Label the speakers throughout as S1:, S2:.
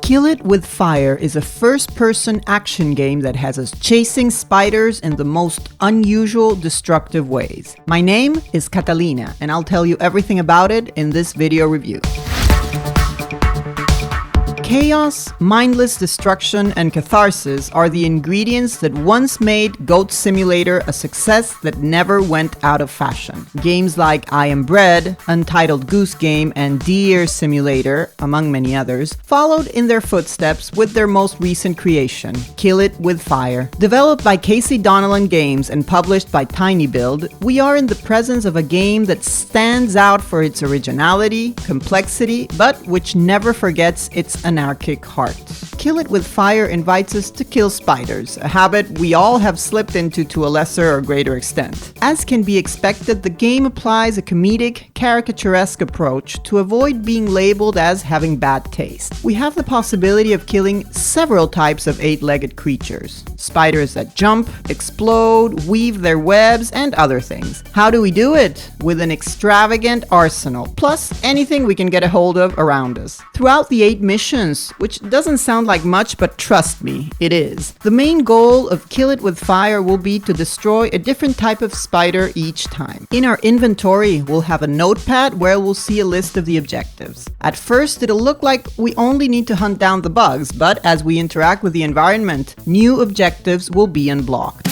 S1: Kill It With Fire is a first-person action game that has us chasing spiders in the most unusual, destructive ways. My name is Catalina, and I'll tell you everything about it in this video review. Chaos, mindless destruction, and catharsis are the ingredients that once made Goat Simulator a success that never went out of fashion. Games like I Am Bread, Untitled Goose Game, and Deer Simulator, among many others, followed in their footsteps with their most recent creation, Kill It With Fire. Developed by Casey Donnellan Games and published by tinyBuild, we are in the presence of a game that stands out for its originality, complexity, but which never forgets its anarchic heart. Kill It With Fire invites us to kill spiders, a habit we all have slipped into to a lesser or greater extent. As can be expected, the game applies a comedic, caricaturesque approach to avoid being labeled as having bad taste. We have the possibility of killing several types of eight-legged creatures. Spiders that jump, explode, weave their webs, and other things. How do we do it? With an extravagant arsenal, plus anything we can get a hold of around us. Throughout the 8 missions, which doesn't sound like much, but trust me, it is. The main goal of Kill It With Fire will be to destroy a different type of spider each time. In our inventory, we'll have a notepad where we'll see a list of the objectives. At first, it'll look like we only need to hunt down the bugs, but as we interact with the environment, new objectives will be unblocked.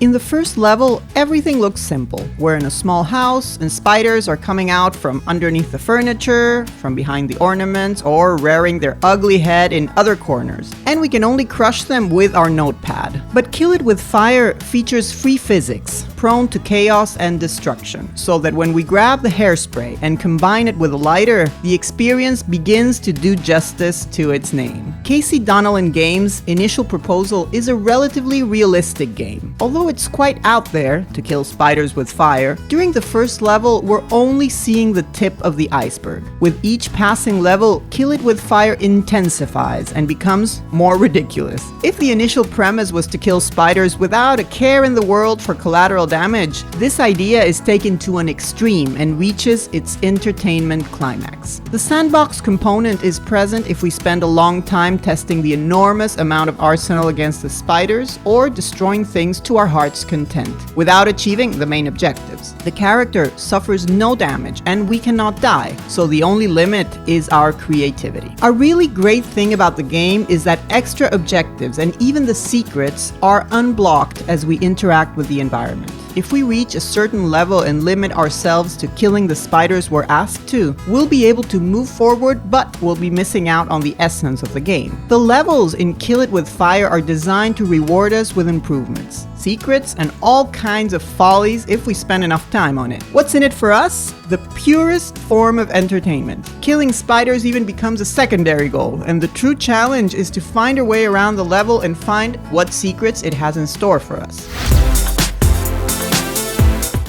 S1: In the first level, everything looks simple. We're in a small house, and spiders are coming out from underneath the furniture, from behind the ornaments, or rearing their ugly head in other corners. And we can only crush them with our notepad. But Kill It With Fire features free physics, prone to chaos and destruction, so that when we grab the hairspray and combine it with a lighter, the experience begins to do justice to its name. Casey Donnellan Games' initial proposal is a relatively realistic game. Although it's quite out there to kill spiders with fire, during the first level we're only seeing the tip of the iceberg. With each passing level, Kill It With Fire intensifies and becomes more ridiculous. If the initial premise was to kill spiders without a care in the world for collateral damage, this idea is taken to an extreme and reaches its entertainment climax. The sandbox component is present if we spend a long time testing the enormous amount of arsenal against the spiders or destroying things to our heart's content, without achieving the main objectives. The character suffers no damage and we cannot die, so the only limit is our creativity. A really great thing about the game is that extra objectives and even the secrets are unblocked as we interact with the environment. If we reach a certain level and limit ourselves to killing the spiders we're asked to, we'll be able to move forward, but we'll be missing out on the essence of the game. The levels in Kill It With Fire are designed to reward us with improvements, secrets, and all kinds of follies if we spend enough time on it. What's in it for us? The purest form of entertainment. Killing spiders even becomes a secondary goal, and the true challenge is to find our way around the level and find what secrets it has in store for us.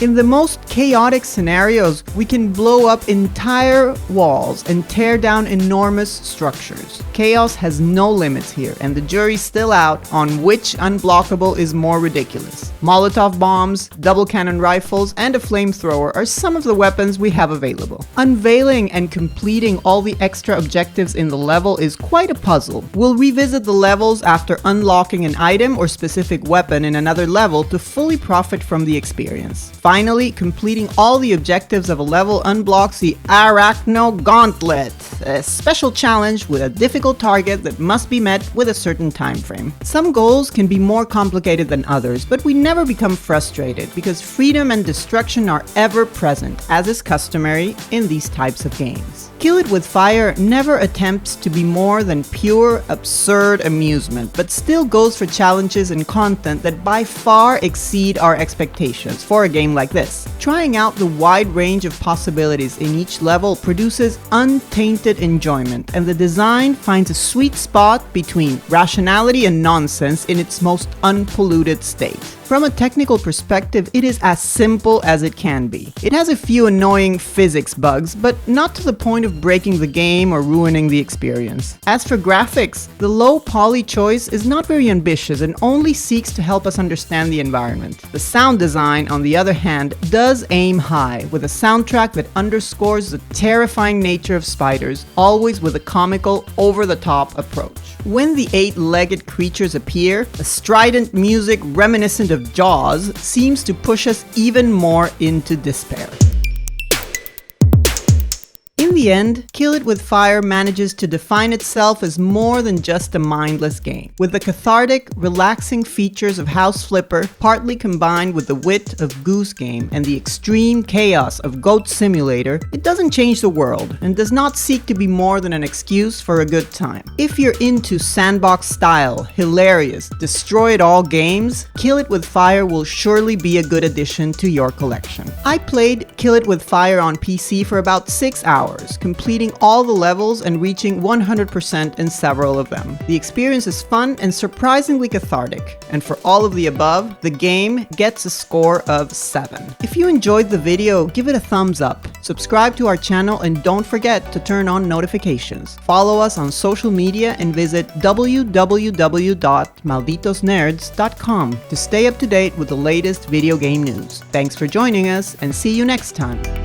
S1: In the most chaotic scenarios, we can blow up entire walls and tear down enormous structures. Chaos has no limits here, and the jury's still out on which unblockable is more ridiculous. Molotov bombs, double cannon rifles, and a flamethrower are some of the weapons we have available. Unveiling and completing all the extra objectives in the level is quite a puzzle. We'll revisit the levels after unlocking an item or specific weapon in another level to fully profit from the experience. Finally, completing all the objectives of a level unblocks the Arachno Gauntlet, a special challenge with a difficult target that must be met with a certain time frame. Some goals can be more complicated than others, but we never become frustrated because freedom and destruction are ever present, as is customary in these types of games. Kill It With Fire never attempts to be more than pure, absurd amusement, but still goes for challenges and content that by far exceed our expectations for a game like this. Trying out the wide range of possibilities in each level produces untainted enjoyment, and the design finds a sweet spot between rationality and nonsense in its most unpolluted state. From a technical perspective, it is as simple as it can be. It has a few annoying physics bugs, but not to the point of breaking the game or ruining the experience. As for graphics, the low poly choice is not very ambitious and only seeks to help us understand the environment. The sound design, on the other hand, does aim high, with a soundtrack that underscores the terrifying nature of spiders, always with a comical, over-the-top approach. When the 8-legged creatures appear, a strident music reminiscent of Jaws seems to push us even more into despair. In the end, Kill It With Fire manages to define itself as more than just a mindless game. With the cathartic, relaxing features of House Flipper, partly combined with the wit of Goose Game and the extreme chaos of Goat Simulator, it doesn't change the world and does not seek to be more than an excuse for a good time. If you're into sandbox-style, hilarious, destroy-it-all games, Kill It With Fire will surely be a good addition to your collection. I played Kill It With Fire on PC for about 6 hours, completing all the levels and reaching 100% in several of them. The experience is fun and surprisingly cathartic, and for all of the above, the game gets a score of 7. If you enjoyed the video, give it a thumbs up, subscribe to our channel, and don't forget to turn on notifications. Follow us on social media and visit www.malditosnerds.com to stay up to date with the latest video game news. Thanks for joining us, and see you next time.